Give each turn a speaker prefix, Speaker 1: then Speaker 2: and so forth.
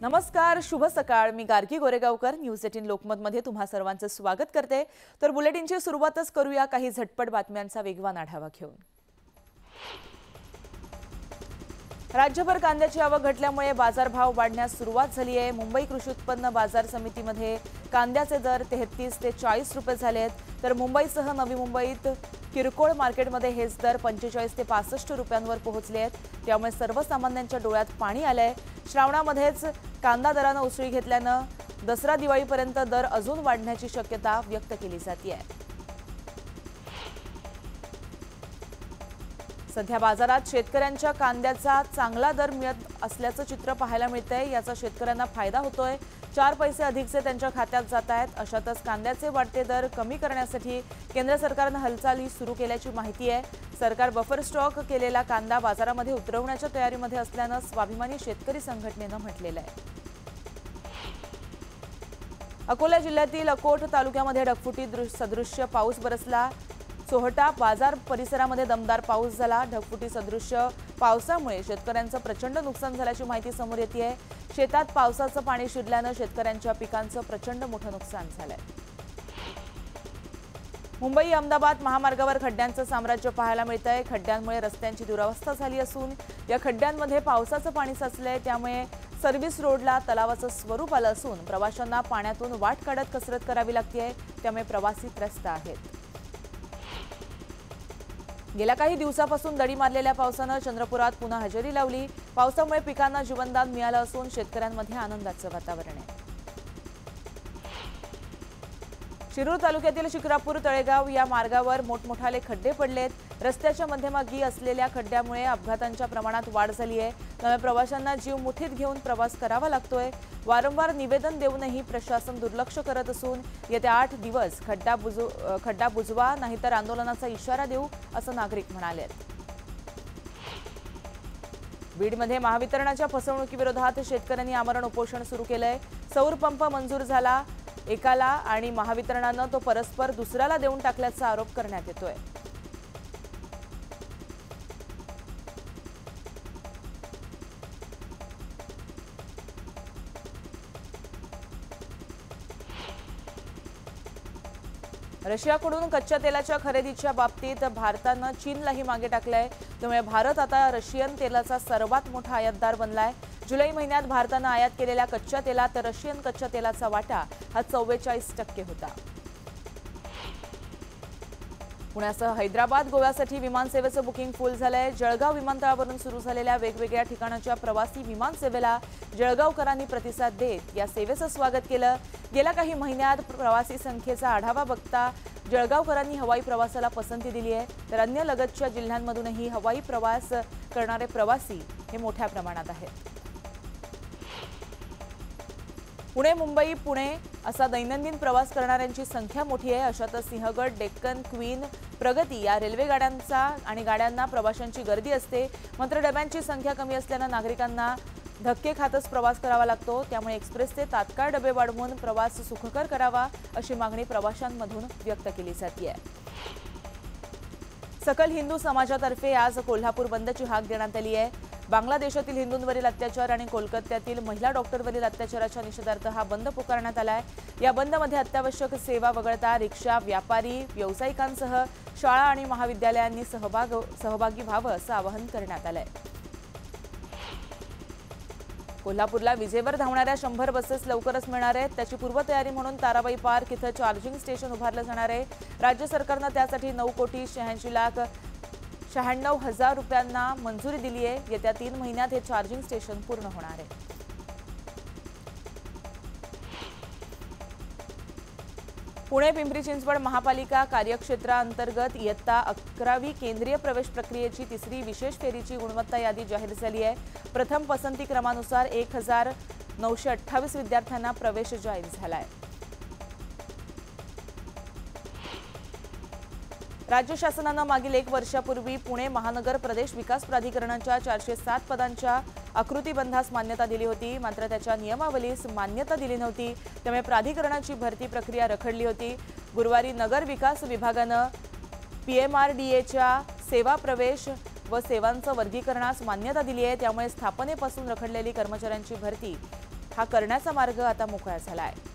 Speaker 1: नमस्कार, शुभ सकाळ। मी गार्गी गोरेगावकर न्यूज 18 लोकमतमध्ये तुम्हा सर्वांचं स्वागत करते। तर बुलेटिनची सुरुवातच करूया काही झटपट बातम्यांचा वेगवान आढावा घेऊन। राज्यभर कांद्याची आवक घटल्यामुळे बाजारभाव वाढण्यास सुरुवात झाली आहे। मुंबई कृषी उत्पन्न बाजार समितीमध्ये कांद्याचे दर 33 ते 40 रुपये झाले आहेत, तर मुंबईसह नवी मुंबईत किरकोळ मार्केटमध्ये हेच दर 45 ते 65 रुपयांवर पोहोचले आहेत। त्यामुळे सर्वसामान्यांच्या डोळ्यात पाणी आलंय। श्रावणामध्येच कांदा दराने उसळी घेतल्याने दसरा दिवाळीपर्यंत दर अजून वाढण्याची शक्यता व्यक्त केली जाते। सध्या बाजारात शेतकऱ्यांच्या कांद्याचा चांगला दर मिळत असल्याचं चित्र पाहायला मिळतंय। याचा शेतकऱ्यांना फायदा होतोय। 4 पैसे अधिकचे त्यांच्या खात्यात जात आहेत। अशातच कांद्याचे वाढते दर कमी करण्यासाठी केंद्र सरकारने हालचाली सुरू केल्याची माहिती आहे। सरकार बफर स्टॉक केलेला कांदा बाजारामध्ये उतरवण्याच्या तयारीमध्ये असल्याने स्वाभिमानी शेतकरी संघटनेने म्हटलेलं आहे। अकोला जिल्ह्यातील अकोट तालुक्यामध्ये ढगफुटी सदृश्य पाऊस बरसला। सोहटा बाजार परिसरामध्ये दमदार पाऊस झाला। ढगफुटी सदृश्य पावसामुळे शेतकऱ्यांचं प्रचंड नुकसान झाल्याची माहिती समोर येते। शेतात पावसाचं पाणी शिरल्याने शेतकऱ्यांच्या पिकांचं प्रचंड मोठं नुकसान झालंय। मुंबई अहमदाबाद महामार्गावर खड्ड्यांचं साम्राज्य पाहायला मिळतंय। खड्ड्यांमुळे रस्त्यांची दुरावस्था झाली असून या खड्ड्यांमध्ये पावसाचं पाणी साचलंय। त्यामुळे सर्व्हिस रोडला तलावाचं स्वरूप आलं असून प्रवाशांना पाण्यातून वाट काढत कसरत करावी लागते। त्यामुळे प्रवासी त्रस्त आहेत। गेल्या काही दिवसापासून दडी मारलेल्या पावसाने चंद्रपुरात पुन्हा हजेरी लावली। पावसामुळे पिकांना जीवनदान मिळालं असून शेतकऱ्यांमध्ये आनंदाचं वातावरण आहे। शिरूर तालुक्यातील शिक्रापूर तळेगाव या मार्गावर मोठमोठाले खड्डे पडलेत। रस्त्याच्या मध्यभागी असलेल्या खड्ड्यामुळे अपघातांच्या प्रमाणात वाढ झाली आहे। त्यामुळे प्रवाशांना जीव मुठीत घेऊन प्रवास करावा लागतोय। वारंवार निवेदन देऊनही प्रशासन दुर्लक्ष करत असून येत्या 8 दिवस खड्डा बुजवा नाहीतर आंदोलनाचा इशारा देऊ असं नागरिक म्हणाले। बीडमध्ये महावितरणाच्या फसवणुकीविरोधात शेतकऱ्यांनी आमरण उपोषण सुरू केलंय। सौर पंप मंजूर झाला एकाला आणि महावितरणानं तो परस्पर दुसऱ्याला देऊन टाकल्याचा आरोप करण्यात येतोय। रशियाकडून कच्च्या तेलाच्या खरेदीच्या बाबतीत भारतानं चीनलाही मागे टाकलंय। त्यामुळे भारत आता रशियन तेलाचा सर्वात मोठा आयातदार बनलाय। जुलै महिन्यात भारतानं आयात केलेल्या कच्च्या तेलात रशियन कच्च्या तेलाचा वाटा हा 44% होता। पुण्यासह हैदराबाद गोव्यासाठी विमान सेवेचं बुकिंग फुल झालंय। जळगाव विमानतळावरून सुरू झालेल्या वेगवेगळ्या ठिकाणाच्या प्रवासी विमान सेवेला जळगावकरांनी प्रतिसाद देत या सेवेचं स्वागत केलं। गेल्या काही महिन्यात प्रवासी संख्येचा आढावा बघता जळगावकरांनी हवाई प्रवासाला पसंती दिली आहे, तर अन्य लगतच्या जिल्ह्यांमधूनही हवाई प्रवास करणारे प्रवासी हे मोठ्या प्रमाणात आहेत। पुणे मुंबई पुणे असा दैनंदिन प्रवास करणाऱ्यांची संख्या मोठी आहे। अशातच सिंहगड, डेक्कन, क्वीन, प्रगती या रेल्वे गाड्यांचा आणि गाड्यांना प्रवाशांची गर्दी असते। मात्र डब्यांची संख्या कमी असल्याने नागरिकांना धक्के खातच प्रवास करावा लागतो। त्यामुळे एक्सप्रेसचे तात्काळ डबे वाढवून प्रवास सुखकर करावा अशी मागणी प्रवाशांमधून व्यक्त केली जाते। सकल हिंदू समाजातर्फे आज कोल्हापूर बंदची हाक देण्यात आली आहे। बांगलादेशातील हिंदूंवरील अत्याचार आणि कोलकात्यातील महिला डॉक्टरवरील अत्याचाराच्या निषेधार्थ हा बंद पुकारण्यात आलाय। या बंदमध्ये अत्यावश्यक सेवा वगळता रिक्षा, व्यापारी, व्यावसायिकांसह शाळा आणि महाविद्यालयांनी सहभागी व्हावं असं आवाहन करण्यात आलंय। कोल्हापूरला विजेवर धावणाऱ्या 100 बसेस लवकरच मिळणार आहेत। त्याची पूर्वतयारी म्हणून ताराबाई पार्क इथं चार्जिंग स्टेशन उभारलं जाणार आहे। राज्य सरकारनं त्यासाठी 9,86,96,000 रुपयांना मंजुरी दिली आहे। येत्या 3 महिन्यात हे चार्जिंग स्टेशन पूर्ण होणार आहे। पुणे पिंपरी चिंचवड महापालिका कार्यक्षेत्रांतर्गत इयत्ता 11वी केंद्रीय प्रवेश प्रक्रियेची तिसरी विशेष फेरीची गुणवत्ता यादी जाहीर झाली आहे। प्रथम पसंती क्रमानुसार 1928 विद्यार्थ्यांना प्रवेश जाहीर झाला आहे। राज्य शासनाने मागील 1 वर्षापूर्वी पुणे महानगर प्रदेश विकास प्राधिकरणाच्या 407 पदांच्या आकृतीबंधास मान्यता दिली होती। मात्र त्याच्या नियमावलीस मान्यता दिली नव्हती। त्यामुळे प्राधिकरणाची भरती प्रक्रिया रखडली होती। गुरुवारी नगर विकास विभागाने PMRDAच्या सेवा प्रवेश व सेवांचं वर्गीकरणास मान्यता दिली आहे। त्यामुळे स्थापनेपासून रखडलेली कर्मचाऱ्यांची भरती हा करण्याचा मार्ग आता मोकळा झाला आहे।